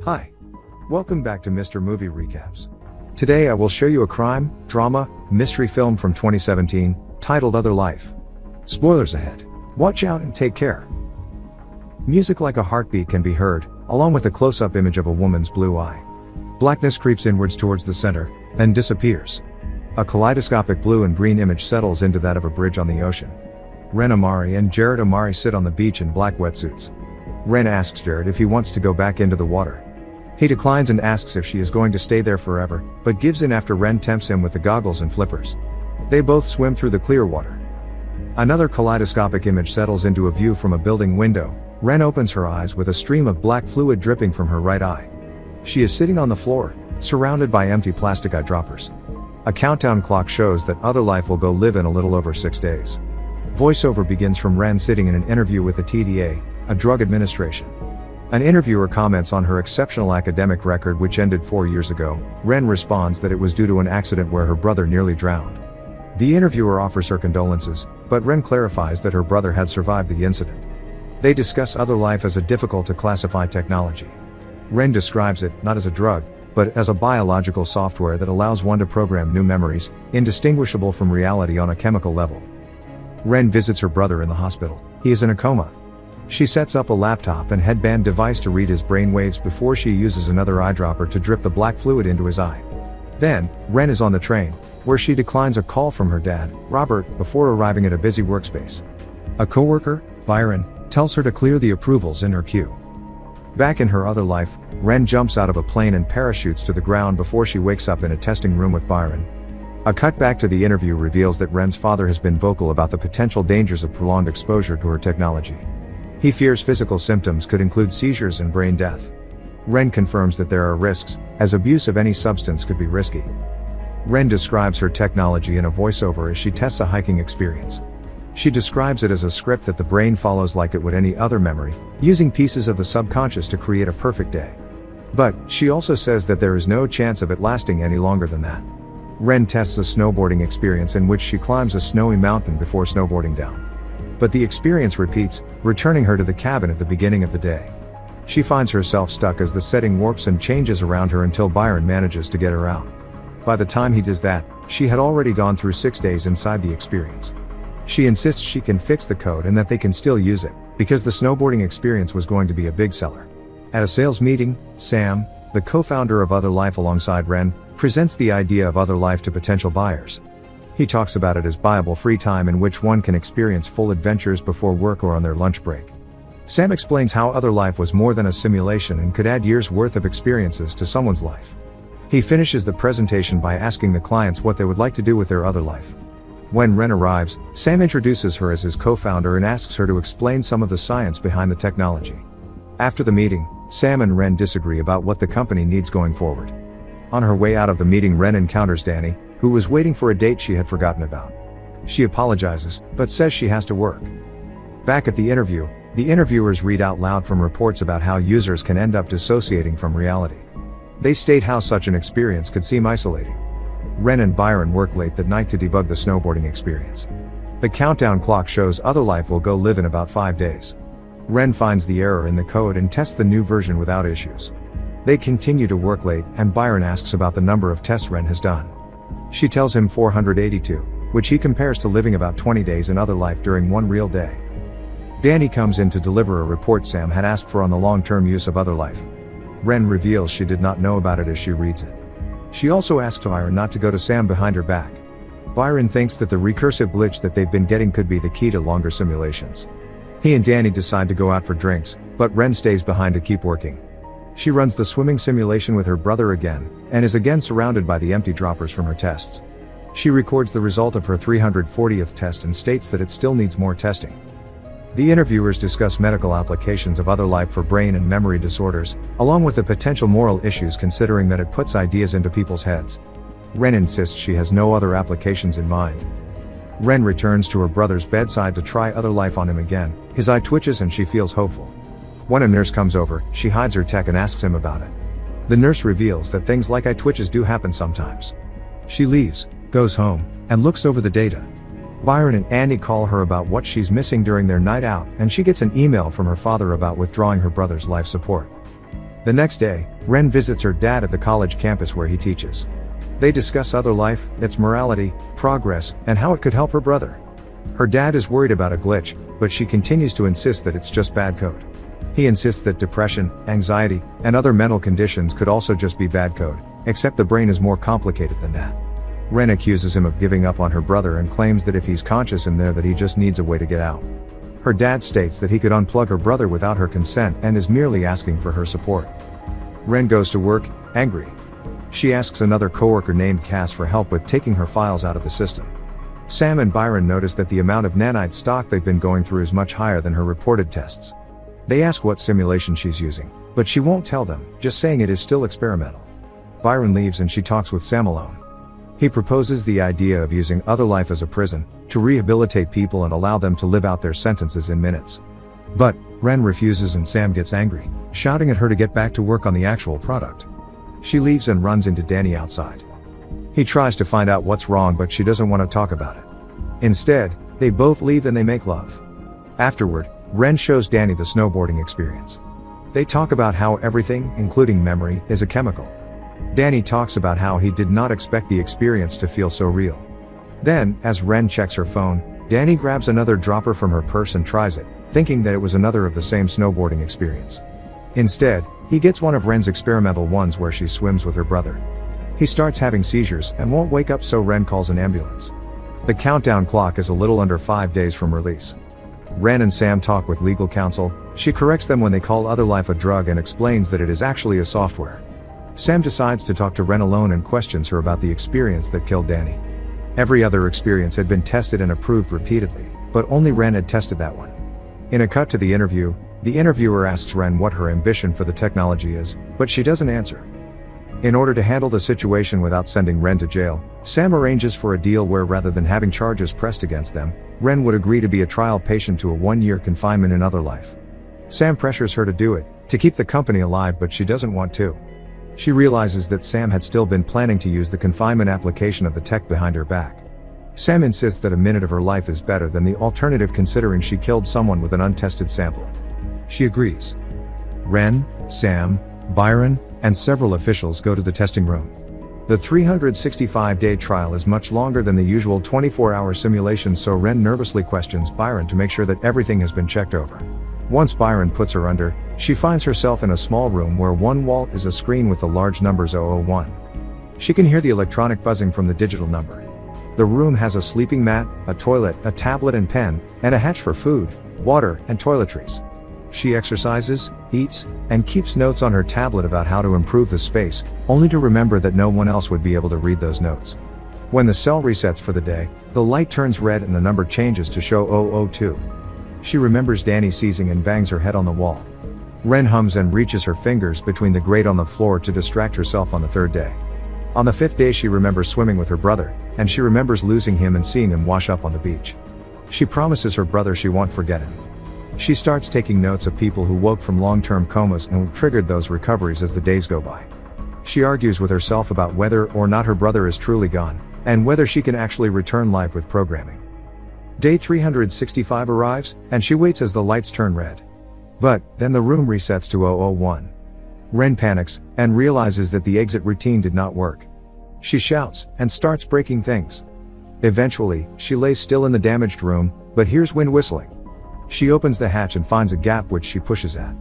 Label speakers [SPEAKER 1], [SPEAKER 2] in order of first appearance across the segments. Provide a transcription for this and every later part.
[SPEAKER 1] Hi. Welcome back to Mr. Movie Recaps. Today I will show you a crime, drama, mystery film from 2017, titled Other Life. Spoilers ahead. Watch out and take care. Music like a heartbeat can be heard, along with a close-up image of a woman's blue eye. Blackness creeps inwards towards the center, then disappears. A kaleidoscopic blue and green image settles into that of a bridge on the ocean. Ren Amari and Jared Amari sit on the beach in black wetsuits. Ren asks Jared if he wants to go back into the water. He declines and asks if she is going to stay there forever, but gives in after Ren tempts him with the goggles and flippers. They both swim through the clear water. Another kaleidoscopic image settles into a view from a building window. Ren opens her eyes with a stream of black fluid dripping from her right eye. She is sitting on the floor, surrounded by empty plastic eyedroppers. A countdown clock shows that Other Life will go live in a little over 6 days. Voiceover begins from Ren sitting in an interview with the TDA, a drug administration. An interviewer comments on her exceptional academic record which ended 4 years ago. Ren responds that it was due to an accident where her brother nearly drowned. The interviewer offers her condolences, but Ren clarifies that her brother had survived the incident. They discuss Other Life as a difficult to classify technology. Ren describes it, not as a drug, but as a biological software that allows one to program new memories, indistinguishable from reality on a chemical level. Ren visits her brother in the hospital. He is in a coma. She sets up a laptop and headband device to read his brain waves before she uses another eyedropper to drip the black fluid into his eye. Then, Ren is on the train, where she declines a call from her dad, Robert, before arriving at a busy workspace. A coworker, Byron, tells her to clear the approvals in her queue. Back in her other life, Ren jumps out of a plane and parachutes to the ground before she wakes up in a testing room with Byron. A cut back to the interview reveals that Ren's father has been vocal about the potential dangers of prolonged exposure to her technology. He fears physical symptoms could include seizures and brain death. Ren confirms that there are risks, as abuse of any substance could be risky. Ren describes her technology in a voiceover as she tests a hiking experience. She describes it as a script that the brain follows like it would any other memory, using pieces of the subconscious to create a perfect day. But, she also says that there is no chance of it lasting any longer than that. Ren tests a snowboarding experience in which she climbs a snowy mountain before snowboarding down. But the experience repeats, returning her to the cabin at the beginning of the day. She finds herself stuck as the setting warps and changes around her until Byron manages to get her out. By the time he does that, she had already gone through 6 days inside the experience. She insists she can fix the code and that they can still use it, because the snowboarding experience was going to be a big seller. At a sales meeting, Sam, the co-founder of Other Life alongside Ren, presents the idea of Other Life to potential buyers. He talks about it as viable free time in which one can experience full adventures before work or on their lunch break. Sam explains how Other Life was more than a simulation and could add years' worth of experiences to someone's life. He finishes the presentation by asking the clients what they would like to do with their other life. When Ren arrives, Sam introduces her as his co-founder and asks her to explain some of the science behind the technology. After the meeting, Sam and Ren disagree about what the company needs going forward. On her way out of the meeting, Ren encounters Danny, who was waiting for a date she had forgotten about. She apologizes, but says she has to work. Back at the interview, the interviewers read out loud from reports about how users can end up dissociating from reality. They state how such an experience could seem isolating. Ren and Byron work late that night to debug the snowboarding experience. The countdown clock shows Other Life will go live in about 5 days. Ren finds the error in the code and tests the new version without issues. They continue to work late, and Byron asks about the number of tests Ren has done. She tells him 482, which he compares to living about 20 days in Other Life during one real day. Danny comes in to deliver a report Sam had asked for on the long-term use of Other Life. Ren reveals she did not know about it as she reads it. She also asks Byron not to go to Sam behind her back. Byron thinks that the recursive glitch that they've been getting could be the key to longer simulations. He and Danny decide to go out for drinks, but Ren stays behind to keep working. She runs the swimming simulation with her brother again, and is again surrounded by the empty droppers from her tests. She records the result of her 340th test and states that it still needs more testing. The interviewers discuss medical applications of Other Life for brain and memory disorders, along with the potential moral issues considering that it puts ideas into people's heads. Ren insists she has no other applications in mind. Ren returns to her brother's bedside to try Other Life on him again. His eye twitches and she feels hopeful. When a nurse comes over, she hides her tech and asks him about it. The nurse reveals that things like eye twitches do happen sometimes. She leaves, goes home, and looks over the data. Byron and Andy call her about what she's missing during their night out, and she gets an email from her father about withdrawing her brother's life support. The next day, Ren visits her dad at the college campus where he teaches. They discuss other life, its morality, progress, and how it could help her brother. Her dad is worried about a glitch, but she continues to insist that it's just bad code. He insists that depression, anxiety, and other mental conditions could also just be bad code, except the brain is more complicated than that. Ren accuses him of giving up on her brother and claims that if he's conscious in there that he just needs a way to get out. Her dad states that he could unplug her brother without her consent and is merely asking for her support. Ren goes to work, angry. She asks another coworker named Cass for help with taking her files out of the system. Sam and Byron notice that the amount of nanite stock they've been going through is much higher than her reported tests. They ask what simulation she's using, but she won't tell them, just saying it is still experimental. Byron leaves and she talks with Sam alone. He proposes the idea of using other life as a prison, to rehabilitate people and allow them to live out their sentences in minutes. But, Ren refuses and Sam gets angry, shouting at her to get back to work on the actual product. She leaves and runs into Danny outside. He tries to find out what's wrong but she doesn't want to talk about it. Instead, they both leave and they make love. Afterward, Ren shows Danny the snowboarding experience. They talk about how everything, including memory, is a chemical. Danny talks about how he did not expect the experience to feel so real. Then, as Ren checks her phone, Danny grabs another dropper from her purse and tries it, thinking that it was another of the same snowboarding experience. Instead, he gets one of Ren's experimental ones where she swims with her brother. He starts having seizures and won't wake up, so Ren calls an ambulance. The countdown clock is a little under 5 days from release. Ren and Sam talk with legal counsel. She corrects them when they call other life a drug and explains that it is actually a software. Sam decides to talk to Ren alone and questions her about the experience that killed Danny. Every other experience had been tested and approved repeatedly, but only Ren had tested that one. In a cut to the interview, the interviewer asks Ren what her ambition for the technology is, but she doesn't answer. In order to handle the situation without sending Ren to jail, Sam arranges for a deal where rather than having charges pressed against them, Ren would agree to be a trial patient to a 1-year confinement in other life. Sam pressures her to do it, to keep the company alive, but she doesn't want to. She realizes that Sam had still been planning to use the confinement application of the tech behind her back. Sam insists that a minute of her life is better than the alternative considering she killed someone with an untested sample. She agrees. Ren, Sam, Byron, and several officials go to the testing room. The 365-day trial is much longer than the usual 24-hour simulation, so Ren nervously questions Byron to make sure that everything has been checked over. Once Byron puts her under, she finds herself in a small room where one wall is a screen with the large numbers 001. She can hear the electronic buzzing from the digital number. The room has a sleeping mat, a toilet, a tablet and pen, and a hatch for food, water, and toiletries. She exercises, eats, and keeps notes on her tablet about how to improve the space, only to remember that no one else would be able to read those notes. When the cell resets for the day, the light turns red and the number changes to show 002. She remembers Danny seizing and bangs her head on the wall. Ren hums and reaches her fingers between the grate on the floor to distract herself on the 3rd day. On the 5th day she remembers swimming with her brother, and she remembers losing him and seeing him wash up on the beach. She promises her brother she won't forget him. She starts taking notes of people who woke from long-term comas and triggered those recoveries as the days go by. She argues with herself about whether or not her brother is truly gone, and whether she can actually return life with programming. Day 365 arrives, and she waits as the lights turn red. But, then the room resets to 001. Ren panics, and realizes that the exit routine did not work. She shouts, and starts breaking things. Eventually, she lays still in the damaged room, but hears wind whistling. She opens the hatch and finds a gap which she pushes at.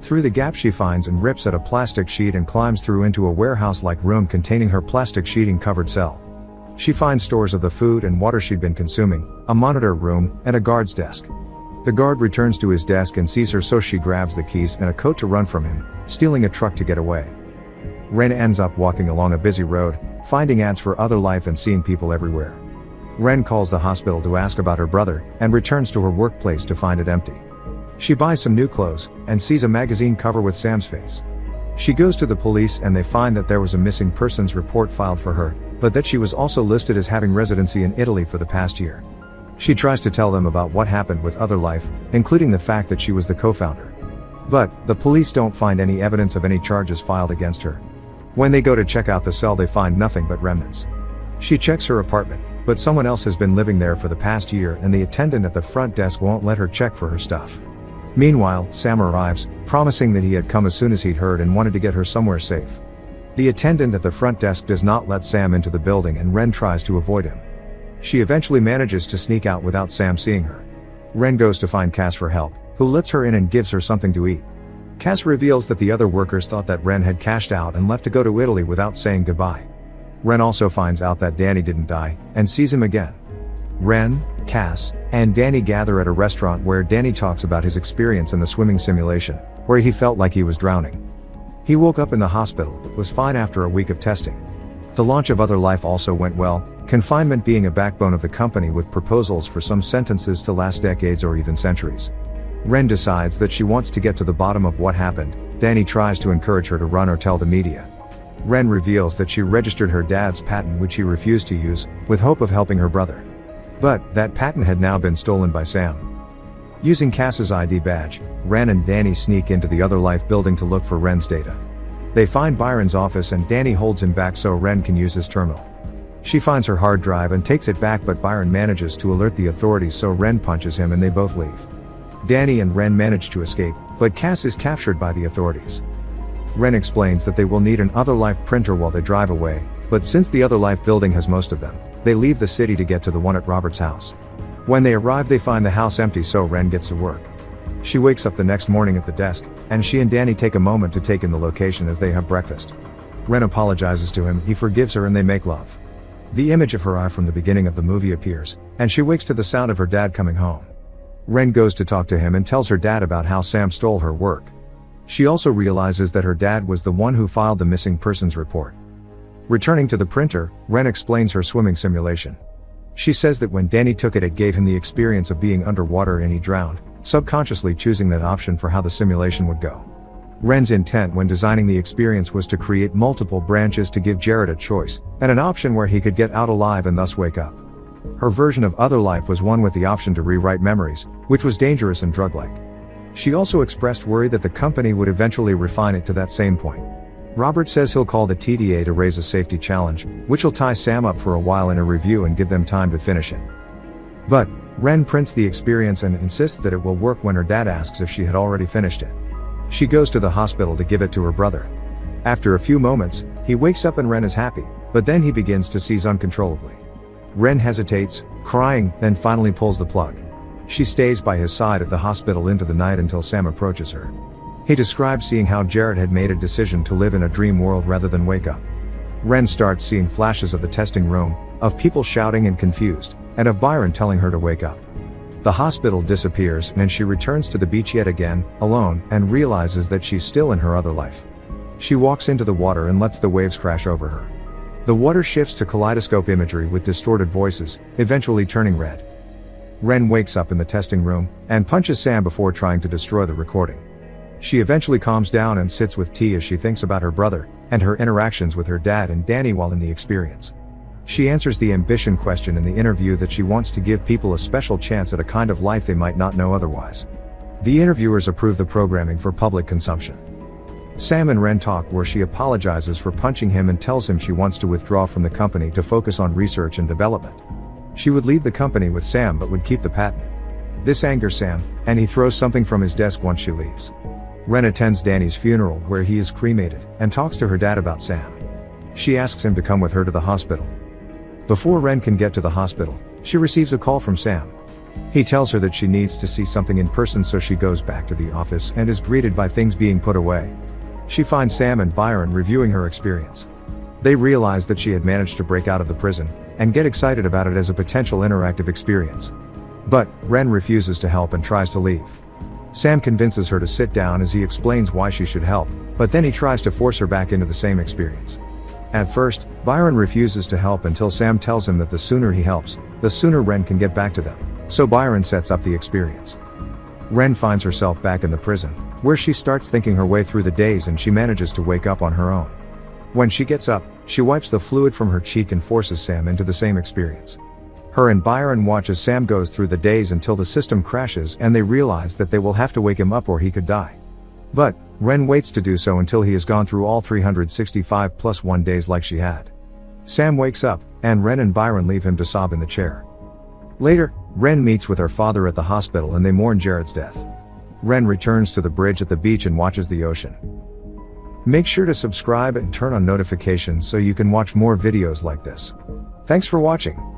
[SPEAKER 1] Through the gap she finds and rips at a plastic sheet and climbs through into a warehouse-like room containing her plastic sheeting-covered cell. She finds stores of the food and water she'd been consuming, a monitor room, and a guard's desk. The guard returns to his desk and sees her, so she grabs the keys and a coat to run from him, stealing a truck to get away. Ren ends up walking along a busy road, finding ads for other life and seeing people everywhere. Ren calls the hospital to ask about her brother, and returns to her workplace to find it empty. She buys some new clothes, and sees a magazine cover with Sam's face. She goes to the police and they find that there was a missing persons report filed for her, but that she was also listed as having residency in Italy for the past year. She tries to tell them about what happened with other life, including the fact that she was the co-founder. But, the police don't find any evidence of any charges filed against her. When they go to check out the cell they find nothing but remnants. She checks her apartment, but someone else has been living there for the past year and the attendant at the front desk won't let her check for her stuff. Meanwhile, Sam arrives, promising that he had come as soon as he'd heard and wanted to get her somewhere safe. The attendant at the front desk does not let Sam into the building and Ren tries to avoid him. She eventually manages to sneak out without Sam seeing her. Ren goes to find Cass for help, who lets her in and gives her something to eat. Cass reveals that the other workers thought that Ren had cashed out and left to go to Italy without saying goodbye. Ren also finds out that Danny didn't die, and sees him again. Ren, Cass, and Danny gather at a restaurant where Danny talks about his experience in the swimming simulation, where he felt like he was drowning. He woke up in the hospital, but was fine after a week of testing. The launch of Other Life also went well, confinement being a backbone of the company with proposals for some sentences to last decades or even centuries. Ren decides that she wants to get to the bottom of what happened. Danny tries to encourage her to run or tell the media. Ren reveals that she registered her dad's patent which he refused to use, with hope of helping her brother. But, that patent had now been stolen by Sam. Using Cass's ID badge, Ren and Danny sneak into the Other Life building to look for Ren's data. They find Byron's office and Danny holds him back so Ren can use his terminal. She finds her hard drive and takes it back but Byron manages to alert the authorities so Ren punches him and they both leave. Danny and Ren manage to escape, but Cass is captured by the authorities. Ren explains that they will need an Other Life printer while they drive away, but since the Other Life building has most of them, they leave the city to get to the one at Robert's house. When they arrive they find the house empty so Ren gets to work. She wakes up the next morning at the desk, and she and Danny take a moment to take in the location as they have breakfast. Ren apologizes to him, he forgives her and they make love. The image of her eye from the beginning of the movie appears, and she wakes to the sound of her dad coming home. Ren goes to talk to him and tells her dad about how Sam stole her work. She also realizes that her dad was the one who filed the missing persons report. Returning to the printer, Ren explains her swimming simulation. She says that when Danny took it, it gave him the experience of being underwater and he drowned, subconsciously choosing that option for how the simulation would go. Ren's intent when designing the experience was to create multiple branches to give Jared a choice, and an option where he could get out alive and thus wake up. Her version of Other Life was one with the option to rewrite memories, which was dangerous and drug-like. She also expressed worry that the company would eventually refine it to that same point. Robert says he'll call the TDA to raise a safety challenge, which will tie Sam up for a while in a review and give them time to finish it. But, Ren prints the experience and insists that it will work when her dad asks if she had already finished it. She goes to the hospital to give it to her brother. After a few moments, he wakes up and Ren is happy, but then he begins to seize uncontrollably. Ren hesitates, crying, then finally pulls the plug. She stays by his side at the hospital into the night until Sam approaches her. He describes seeing how Jared had made a decision to live in a dream world rather than wake up. Ren starts seeing flashes of the testing room, of people shouting and confused, and of Byron telling her to wake up. The hospital disappears and she returns to the beach yet again, alone, and realizes that she's still in her other life. She walks into the water and lets the waves crash over her. The water shifts to kaleidoscope imagery with distorted voices, eventually turning red. Ren wakes up in the testing room, and punches Sam before trying to destroy the recording. She eventually calms down and sits with T as she thinks about her brother, and her interactions with her dad and Danny while in the experience. She answers the ambition question in the interview that she wants to give people a special chance at a kind of life they might not know otherwise. The interviewers approve the programming for public consumption. Sam and Ren talk where she apologizes for punching him and tells him she wants to withdraw from the company to focus on research and development. She would leave the company with Sam but would keep the patent. This angers Sam, and he throws something from his desk once she leaves. Ren attends Danny's funeral where he is cremated, and talks to her dad about Sam. She asks him to come with her to the hospital. Before Ren can get to the hospital, she receives a call from Sam. He tells her that she needs to see something in person, so she goes back to the office and is greeted by things being put away. She finds Sam and Byron reviewing her experience. They realize that she had managed to break out of the prison, and get excited about it as a potential interactive experience. But, Ren refuses to help and tries to leave. Sam convinces her to sit down as he explains why she should help, but then he tries to force her back into the same experience. At first, Byron refuses to help until Sam tells him that the sooner he helps, the sooner Ren can get back to them, so Byron sets up the experience. Ren finds herself back in the prison, where she starts thinking her way through the days and she manages to wake up on her own. When she gets up, she wipes the fluid from her cheek and forces Sam into the same experience. Her and Byron watch as Sam goes through the days until the system crashes and they realize that they will have to wake him up or he could die. But, Ren waits to do so until he has gone through all 365 plus 1 days like she had. Sam wakes up, and Ren and Byron leave him to sob in the chair. Later, Ren meets with her father at the hospital and they mourn Jared's death. Ren returns to the bridge at the beach and watches the ocean. Make sure to subscribe and turn on notifications so you can watch more videos like this. Thanks for watching.